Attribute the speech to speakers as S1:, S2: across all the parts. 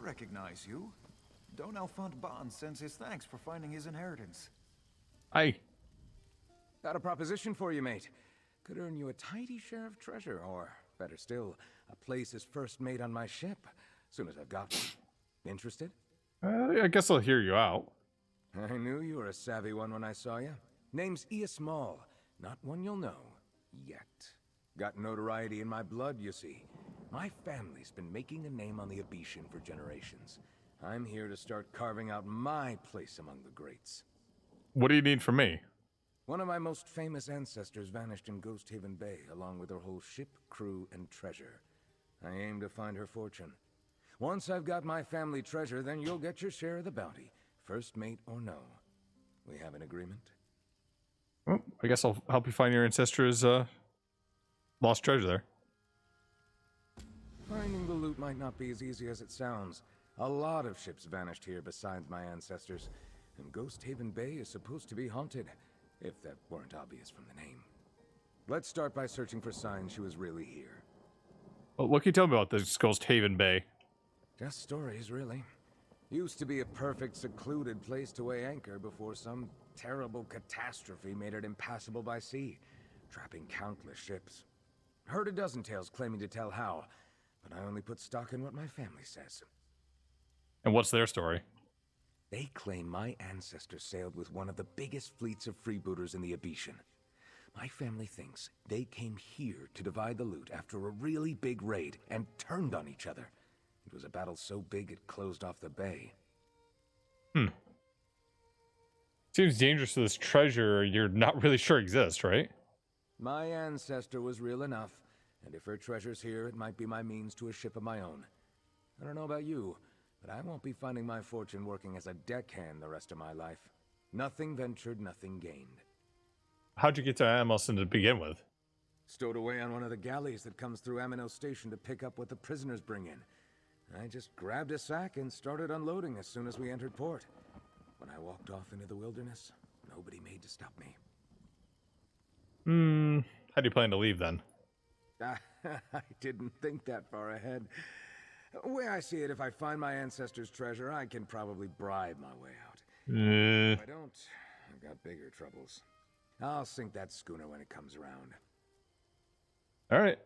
S1: recognize you. Don Alphonse Bond sends his thanks for finding his inheritance.
S2: Hi.
S3: Got a proposition for you, mate. Could earn you a tidy share of treasure, or, better still, a place as first mate on my ship, soon as I've got one. Interested?
S2: I guess I'll hear you out.
S3: I knew you were a savvy one when I saw you. Name's ESO, not one you'll know. Yet. Got notoriety in my blood, you see. My family's been making a name on the Abetian for generations. I'm here to start carving out my place among the greats.
S2: What do you need from me?
S3: One of my most famous ancestors vanished in Ghost Haven Bay, along with her whole ship, crew, and treasure. I aim to find her fortune. Once I've got my family treasure, then you'll get your share of the bounty, first mate or no. We have an agreement?
S2: Well, I guess I'll help you find your ancestors' lost treasure there.
S3: Finding the loot might not be as easy as it sounds. A lot of ships vanished here besides my ancestors, and Ghost Haven Bay is supposed to be haunted, if that weren't obvious from the name. Let's start by searching for signs she was really here.
S2: Well, what can you tell me about this Ghost Haven Bay?
S3: Just stories, really. Used to be a perfect, secluded place to weigh anchor before some terrible catastrophe made it impassable by sea, trapping countless ships. Heard a dozen tales claiming to tell how, but I only put stock in what my family says.
S2: And what's their story?
S3: They claim my ancestors sailed with one of the biggest fleets of freebooters in the Abetian. My family thinks they came here to divide the loot after a really big raid and turned on each other. It was a battle so big it closed off the bay.
S2: Seems dangerous to this treasure you're not really sure exists, right?
S3: My ancestor was real enough, and if her treasure's here, it might be my means to a ship of my own. I don't know about you, but I won't be finding my fortune working as a deckhand the rest of my life. Nothing ventured, nothing gained.
S2: How'd you get to Amundsen to begin with?
S3: Stowed away on one of the galleys that comes through Amino Station to pick up what the prisoners bring in. I just grabbed a sack and started unloading as soon as we entered port. When I walked off into the wilderness, nobody made to stop me.
S2: How do you plan to leave then?
S3: I didn't think that far ahead. The way I see it, if I find my ancestors' treasure, I can probably bribe my way out. If I don't, I've got bigger troubles. I'll sink that schooner when it comes around.
S2: All right.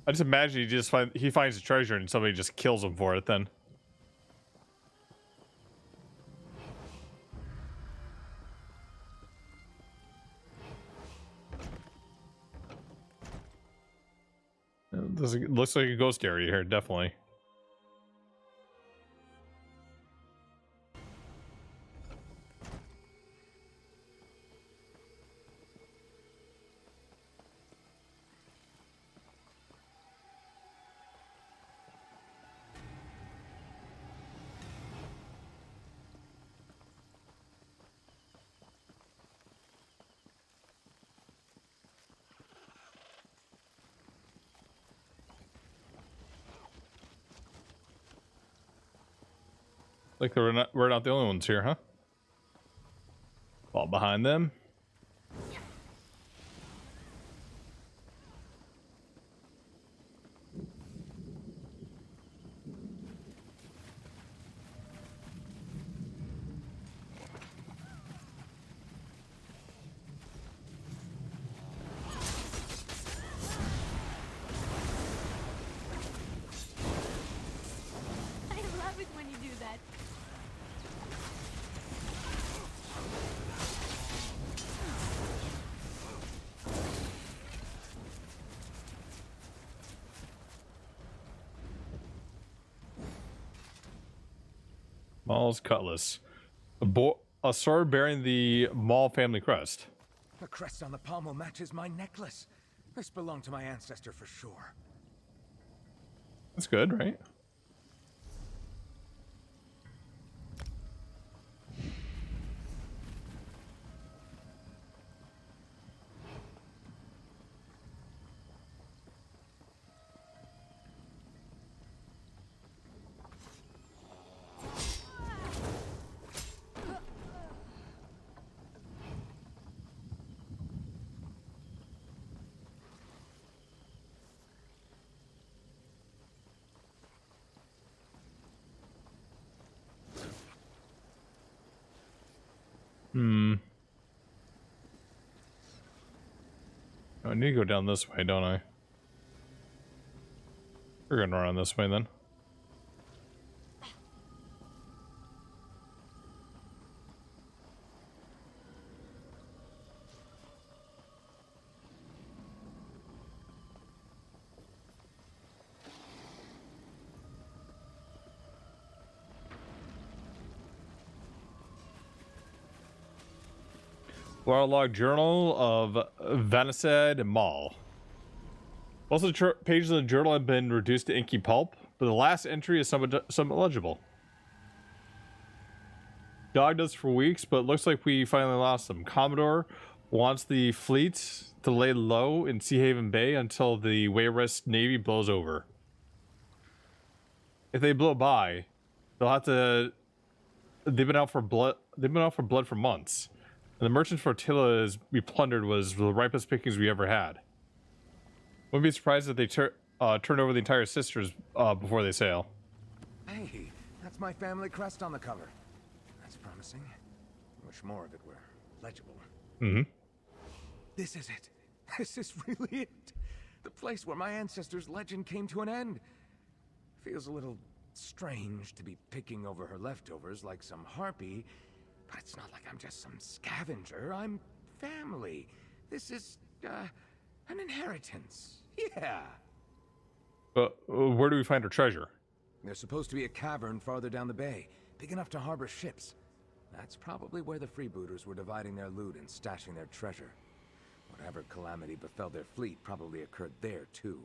S2: I just imagine he finds the treasure and somebody just kills him for it then. This looks like a ghost area here, definitely. Like we're not the only ones here, huh? Fall behind them.
S4: I love it when you do that.
S2: Maul's cutlass. A sword bearing the Maul family crest.
S3: The crest on the pommel matches my necklace. This belonged to my ancestor for sure.
S2: That's good, right? I need to go down this way, don't I? We're gonna run this way then. Log Journal of Vanaced and Maul. Most of the pages of the journal have been reduced to inky pulp, but the last entry is somewhat legible. Dogged us for weeks, but it looks like we finally lost them. Commodore wants the fleet to lay low in Sea Haven Bay until the Wayrest Navy blows over. If they blow by, they'll have to. They've been out for blood. They've been out for blood for months. And the merchant flotilla we plundered was the ripest pickings we ever had. Wouldn't be surprised if they turn over the entire sisters before they sail.
S3: Hey, that's my family crest on the cover. That's promising. Wish more of it were legible.
S2: Mm-hmm.
S3: This is it. This is really it. The place where my ancestors' legend came to an end. Feels a little strange to be picking over her leftovers like some harpy, but it's not like I'm just some scavenger. I'm family. This is, an inheritance. Yeah.
S2: But where do we find our treasure?
S3: There's supposed to be a cavern farther down the bay, big enough to harbor ships. That's probably where the freebooters were dividing their loot and stashing their treasure. Whatever calamity befell their fleet probably occurred there, too.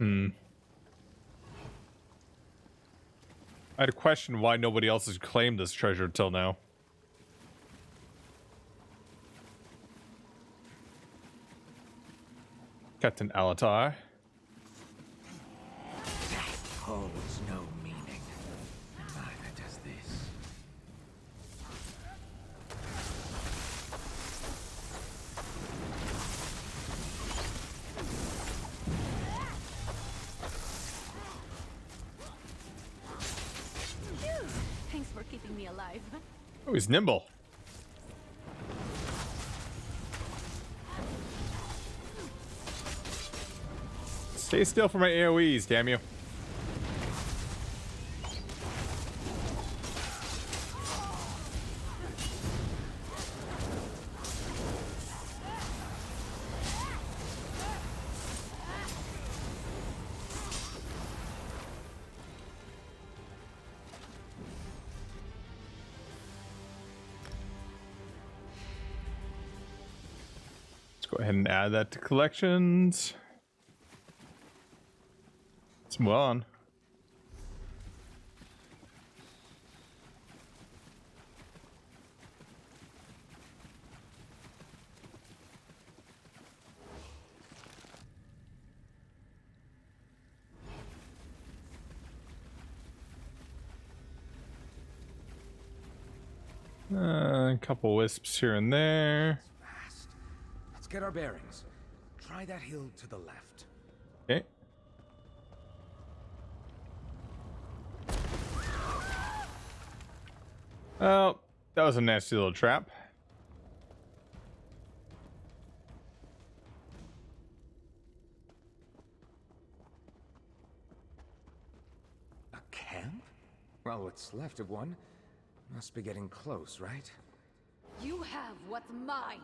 S2: I had a question why nobody else has claimed this treasure until now. Captain Alatai.
S3: Death holds no meaning. Neither does this.
S4: Phew. Thanks for keeping me alive.
S2: Oh, he's nimble. Stay still for my AoEs, damn you. Let's go ahead and add that to collections. Let's move on. A couple wisps here and there.
S3: Fast. Let's get our bearings. Try that hill to the left.
S2: Okay. Oh, that was a nasty little trap.
S3: A camp? Well, what's left of one. Must be getting close, right?
S5: You have what's mine.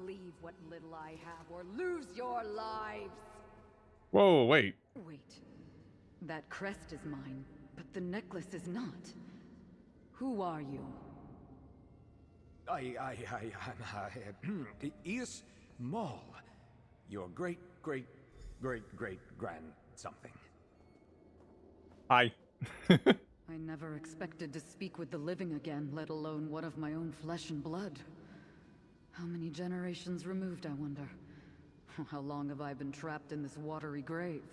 S5: Leave what little I have or lose your lives.
S2: Whoa, wait.
S5: Wait. That crest is mine, but the necklace is not. Who are you?
S3: I'm ESO Maul. Your great grand something.
S2: Hi.
S5: I never expected to speak with the living again, let alone one of my own flesh and blood. How many generations removed, I wonder? How long have I been trapped in this watery grave?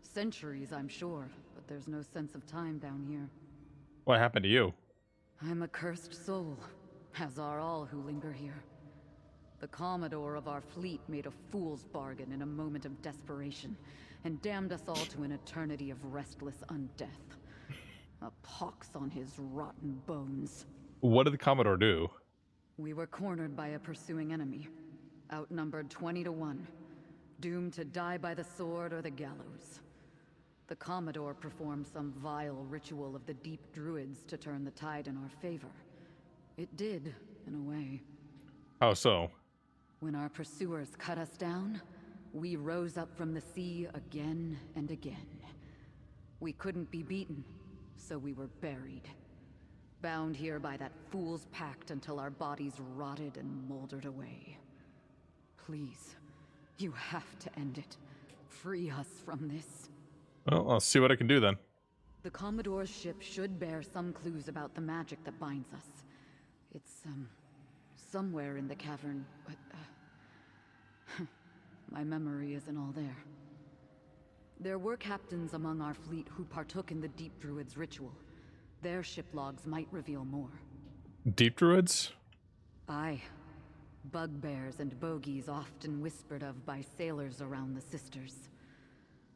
S5: Centuries, I'm sure, but there's no sense of time down here.
S2: What happened to you?
S5: I'm a cursed soul, as are all who linger here. The Commodore of our fleet made a fool's bargain in a moment of desperation, and damned us all to an eternity of restless undeath. A pox on his rotten bones.
S2: What did the Commodore do?
S5: We were cornered by a pursuing enemy, outnumbered 20 to 1, doomed to die by the sword or the gallows. The Commodore performed some vile ritual of the deep druids to turn the tide in our favor. It did, in a way.
S2: How so?
S5: When our pursuers cut us down, we rose up from the sea again and again. We couldn't be beaten, so we were buried. Bound here by that fool's pact until our bodies rotted and moldered away. Please, you have to end it. Free us from this.
S2: Well, I'll see what I can do then.
S5: The Commodore's ship should bear some clues about the magic that binds us. It's, somewhere in the cavern, but, my memory isn't all there. There were captains among our fleet who partook in the Deep Druid's ritual. Their ship logs might reveal more.
S2: Deep druids?
S5: Aye. Bugbears and bogies often whispered of by sailors around the Sisters.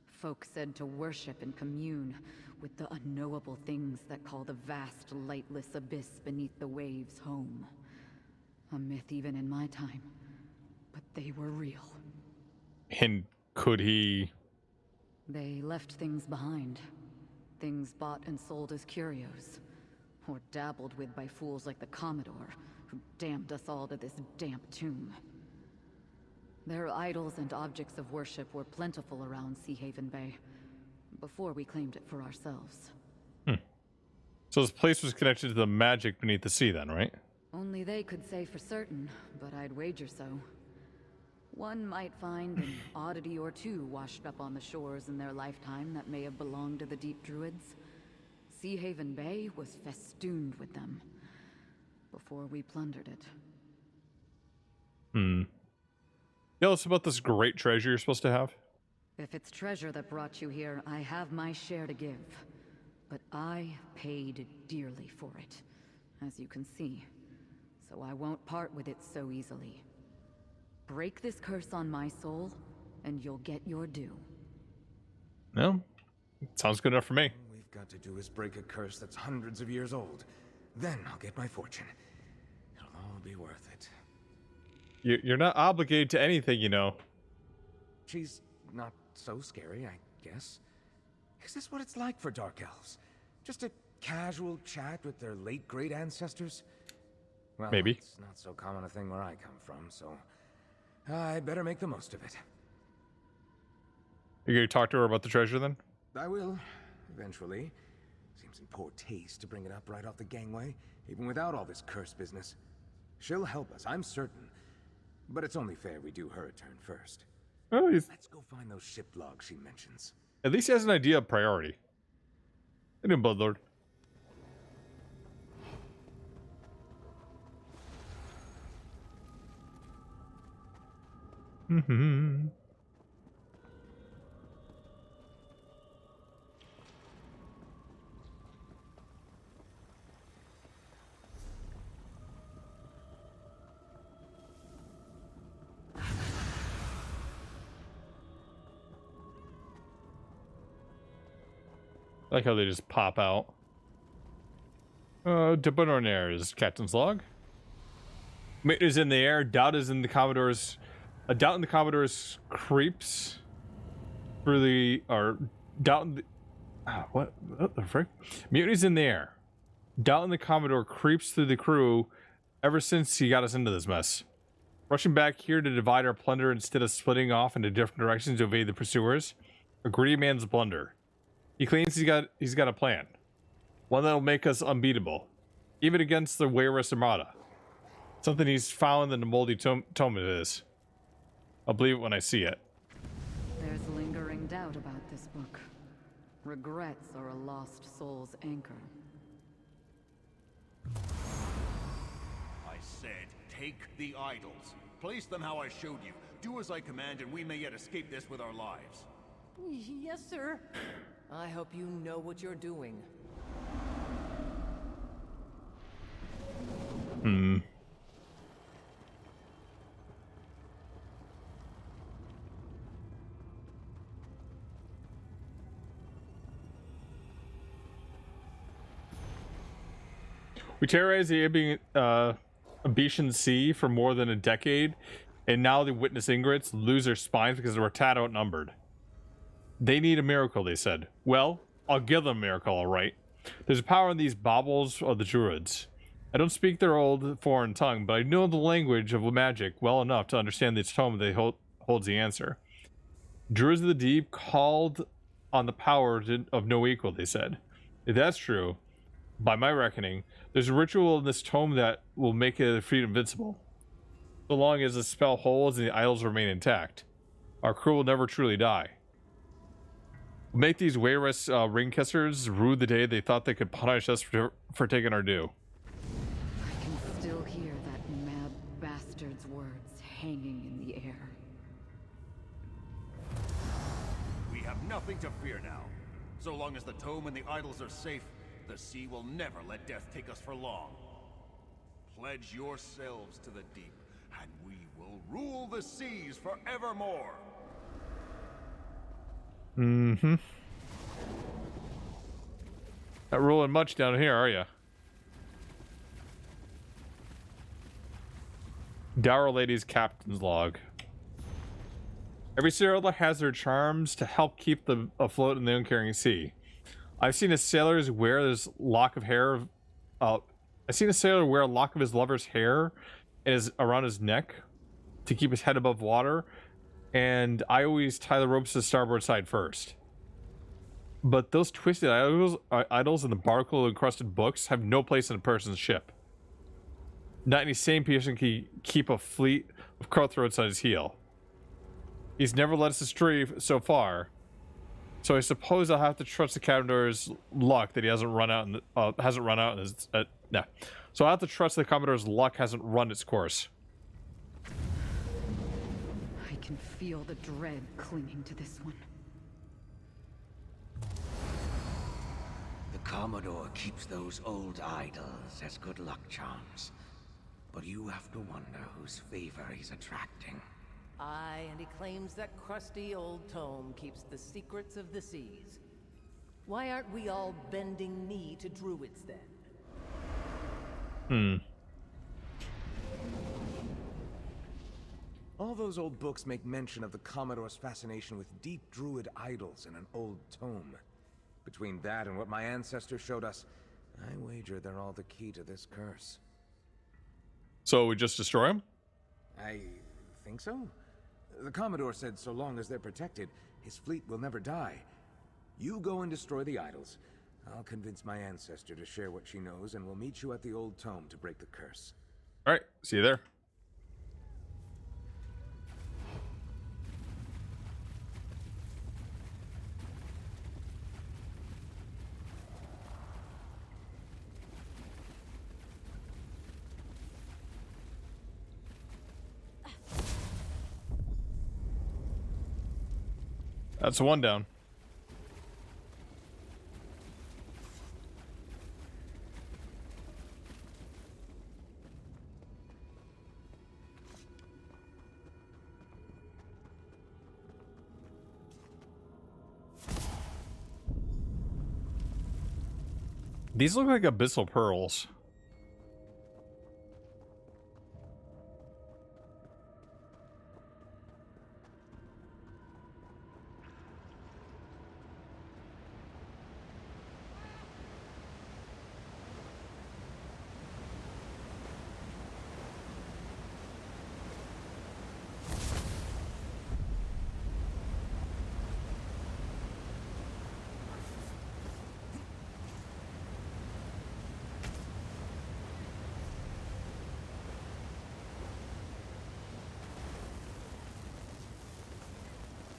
S5: Folk said to worship and commune with the unknowable things that call the vast, lightless abyss beneath the waves home. A myth even in my time, but they were real.
S2: And could he...
S5: They left things behind. Things bought and sold as curios. Or dabbled with by fools like the Commodore, who damned us all to this damp tomb. Their idols and objects of worship were plentiful around Sea Haven Bay, before we claimed it for ourselves.
S2: So this place was connected to the magic beneath the sea then, right?
S5: Only they could say for certain, but I'd wager so. One might find an oddity or two washed up on the shores in their lifetime that may have belonged to the Deep Druids. Sea Haven Bay was festooned with them, before we plundered it.
S2: Tell us about this great treasure you're supposed to have.
S5: If it's treasure that brought you here, I have my share to give. But I paid dearly for it, as you can see. So I won't part with it so easily. Break this curse on my soul, and you'll get your due.
S2: No? Sounds good enough for me.
S3: All we've got to do is break a curse that's hundreds of years old. Then I'll get my fortune. It'll all be worth it.
S2: You're not obligated to anything, you know.
S3: She's not so scary, I guess. Is this what it's like for Dark Elves? Just a casual chat with their late great ancestors? Well,
S2: Maybe.
S3: It's not so common a thing where I come from, so I better make the most of it.
S2: You're gonna talk to her about the treasure then?
S3: I will, eventually. Seems in poor taste to bring it up right off the gangway, even without all this curse business. She'll help us, I'm certain. But it's only fair we do her a turn first.
S2: Oh,
S3: Let's go find those ship logs she mentions.
S2: at least he has an idea of priority. I didn't, Bloodlord. I like how they just pop out. Debonair is Captain's log. Mate is in the air. Doubt is in the Commodore's. A doubt in the Commodore's creeps through the. Or doubt in the. What the frick? Mutiny's in the air. Doubt in the Commodore creeps through the crew ever since he got us into this mess. Rushing back here to divide our plunder instead of splitting off into different directions to evade the pursuers. A greedy man's blunder. He claims he's got a plan. One that'll make us unbeatable. Even against the Wayrest Armada. Something he's found in the moldy tome it is. I'll believe it when I see it.
S5: There's lingering doubt about this book. Regrets are a lost soul's anchor.
S6: I said, take the idols. Place them how I showed you. Do as I command, and we may yet escape this with our lives.
S7: Yes, sir. I hope you know what you're doing.
S2: We terrorize the Abetian Sea for more than a decade, and now they witness ingrates lose their spines because they were tad outnumbered. They need a miracle, they said. Well, I'll give them a miracle, all right. There's power in these baubles of the druids. I don't speak their old foreign tongue, but I know the language of magic well enough to understand this tome that holds the answer. Druids of the deep called on the power of no equal, they said. If that's true, by my reckoning, there's a ritual in this tome that will make it feat invincible. So long as the spell holds and the idols remain intact, our crew will never truly die. Make these Wayrest ring kissers rue the day they thought they could punish us for taking our due.
S5: I can still hear that mad bastard's words hanging in the air.
S6: We have nothing to fear now. So long as the tome and the idols are safe, the sea will never let death take us for long. Pledge yourselves to the deep, and we will rule the seas forevermore.
S2: Mm-hmm. Not ruling much down here, are ya? Dour Lady's Captain's Log. Every sailor has their charms to help keep them afloat in the uncaring sea. I've seen a sailor wear this lock of hair. I've seen a sailor wear a lock of his lover's hair around his neck to keep his head above water, and I always tie the ropes to the starboard side first. But those twisted idols and the barnacle-encrusted books have no place in a person's ship. Not any sane person can keep a fleet of cutthroats on his heel. He's never led us astray so far, so I suppose I'll have to trust the Commodore's luck that he hasn't run out. So I will have to trust the Commodore's luck hasn't run its course.
S5: I can feel the dread clinging to this one.
S8: The Commodore keeps those old idols as good luck charms. But you have to wonder whose favor he's attracting.
S7: Aye, and he claims that crusty old tome keeps the secrets of the seas. Why aren't we all bending knee to druids then?
S3: All those old books make mention of the Commodore's fascination with deep druid idols in an old tome. Between that and what my ancestors showed us, I wager they're all the key to this curse.
S2: So we just destroy him?
S3: I think so. The Commodore said so long as they're protected, his fleet will never die. You go and destroy the idols. I'll convince my ancestor to share what she knows, and we'll meet you at the old tome to break the curse.
S2: All right, see you there. That's one down. These look like abyssal pearls.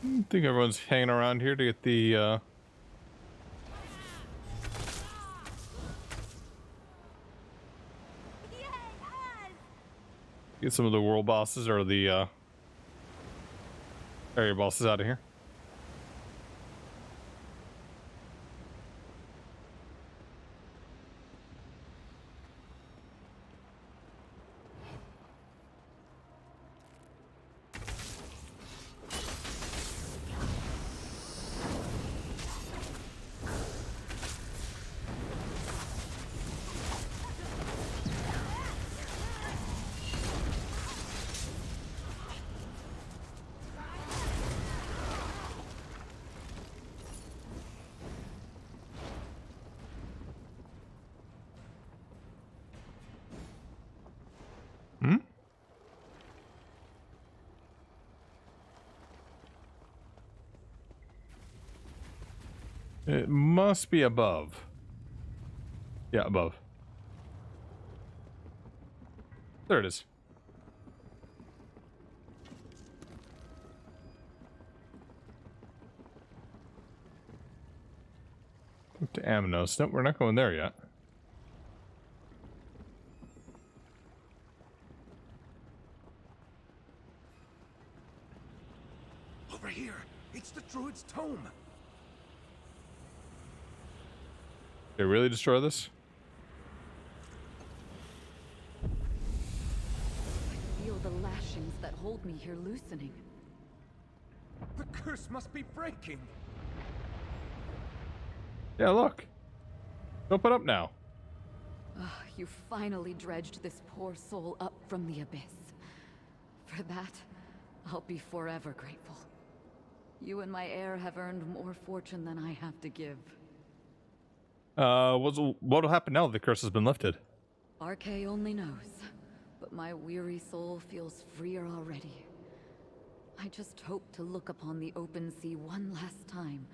S2: I think everyone's hanging around here to get the get some of the world bosses or the area bosses out of here. It must be above. Yeah, above. There it is. Up to Aminos. Nope, we're not going there yet.
S3: Over here! It's the Druid's tome!
S2: They really destroy this?
S5: I feel the lashings that hold me here loosening.
S3: The curse must be breaking!
S2: Yeah, look. Open up now.
S5: You finally dredged this poor soul up from the abyss. For that, I'll be forever grateful. You and my heir have earned more fortune than I have to give.
S2: What'll happen now that the curse has been lifted?
S5: RK only knows, but my weary soul feels freer already. I just hope to look upon the open sea one last time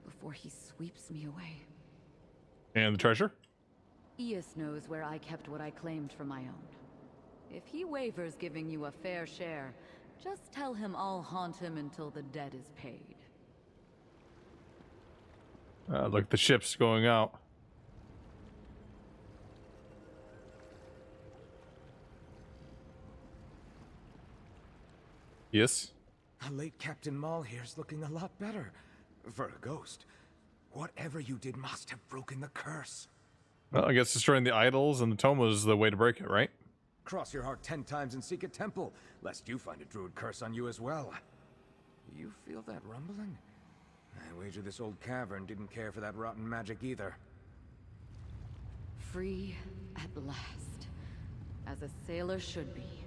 S5: before he sweeps me away.
S2: And the treasure?
S5: ES knows where I kept what I claimed for my own. If he wavers giving you a fair share, just tell him I'll haunt him until the debt is paid.
S2: Look, the ship's going out. Yes?
S3: The late Captain Maul here's looking a lot better. For a ghost. Whatever you did must have broken the curse.
S2: Well, I guess destroying the idols and the tome was the way to break it, right?
S3: Cross your heart 10 times and seek a temple, lest you find a druid curse on you as well. You feel that rumbling? I wager this old cavern didn't care for that rotten magic either.
S5: Free at last, as a sailor should be.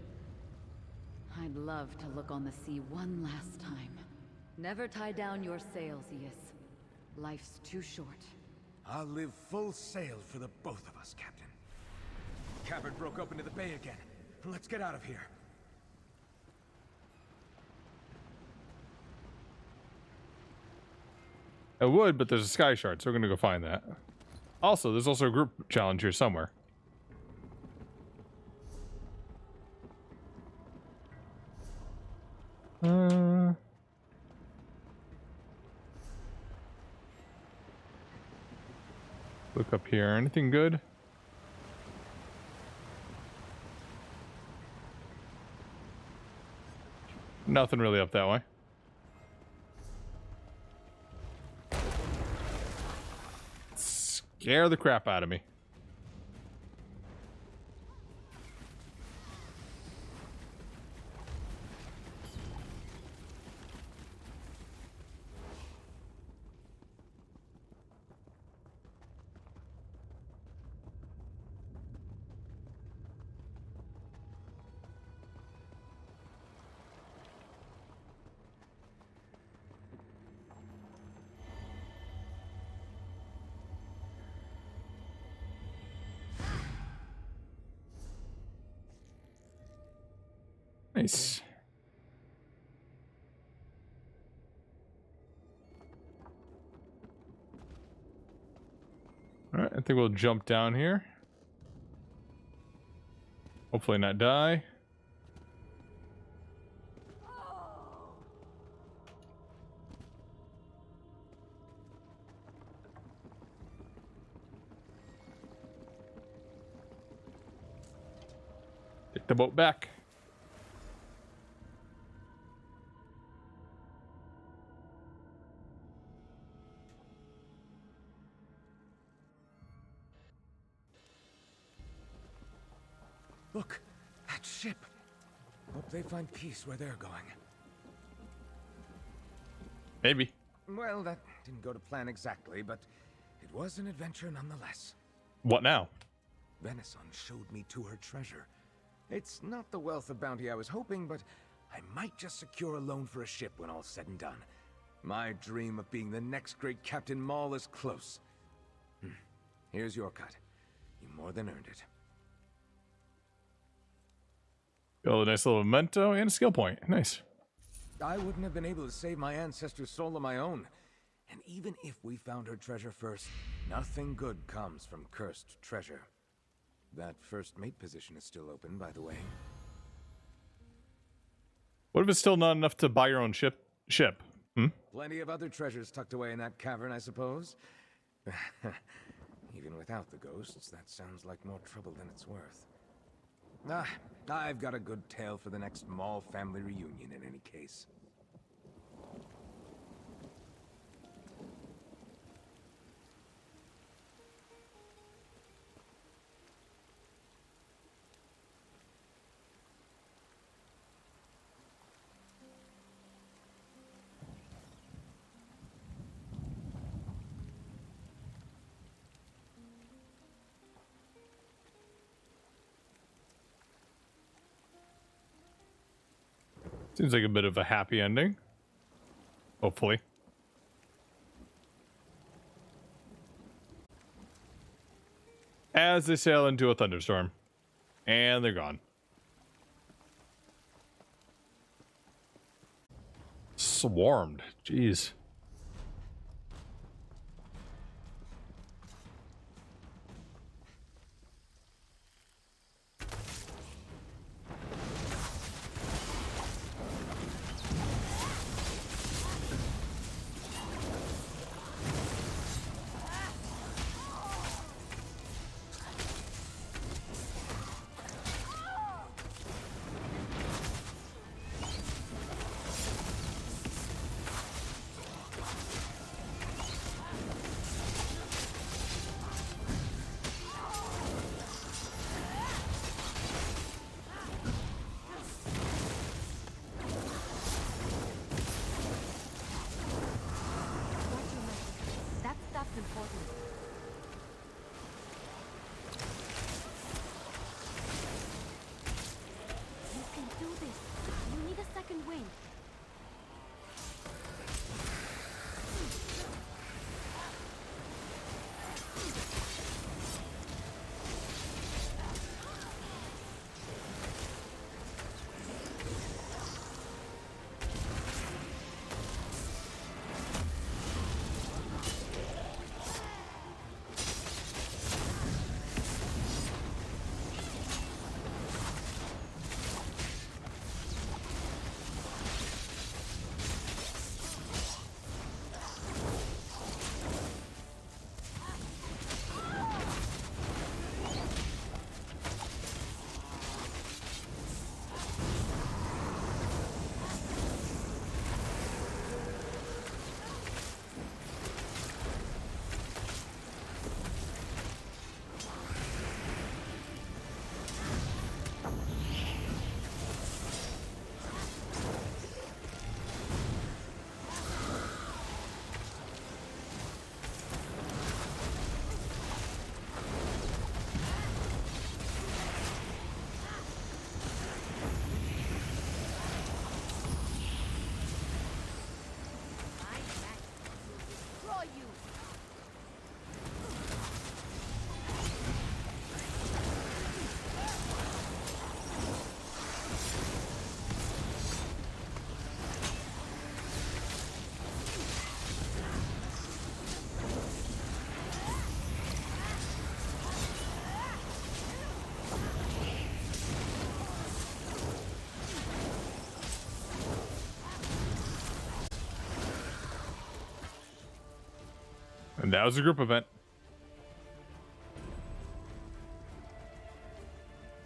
S5: I'd love to look on the sea one last time. Never tie down your sails, Eus. Life's too short.
S3: I'll live full sail for the both of us, Captain. Cavern broke open to the bay again. Let's get out of here.
S2: I would, but there's a sky shard, so we're gonna go find that. Also, there's also a group challenge here somewhere. Look up here. Anything good? Nothing really up that way. Scare the crap out of me. Nice. Alright, I think we'll jump down here. Hopefully not die. Take the boat back.
S3: Look, that ship. Hope they find peace where they're going.
S2: Maybe.
S3: Well, that didn't go to plan exactly, but it was an adventure nonetheless.
S2: What now?
S3: Venison showed me to her treasure. It's not the wealth of bounty I was hoping, but I might just secure a loan for a ship when all's said and done. My dream of being the next great Captain Maul is close. Here's your cut. You more than earned it.
S2: Oh, a nice little memento and a skill point. Nice.
S3: I wouldn't have been able to save my ancestor's soul on my own. And even if we found her treasure first, nothing good comes from cursed treasure. That first mate position is still open, by the way.
S2: What if it's still not enough to buy your own ship? Hmm?
S3: Plenty of other treasures tucked away in that cavern, I suppose. Even without the ghosts, that sounds like more trouble than it's worth. I've got a good tale for the next Maul family reunion in any case.
S2: Seems like a bit of a happy ending. Hopefully. As they sail into a thunderstorm. And they're gone. Swarmed. Jeez.
S4: That stuff's important. You can do this. You need a second wing.
S2: And that was a group event.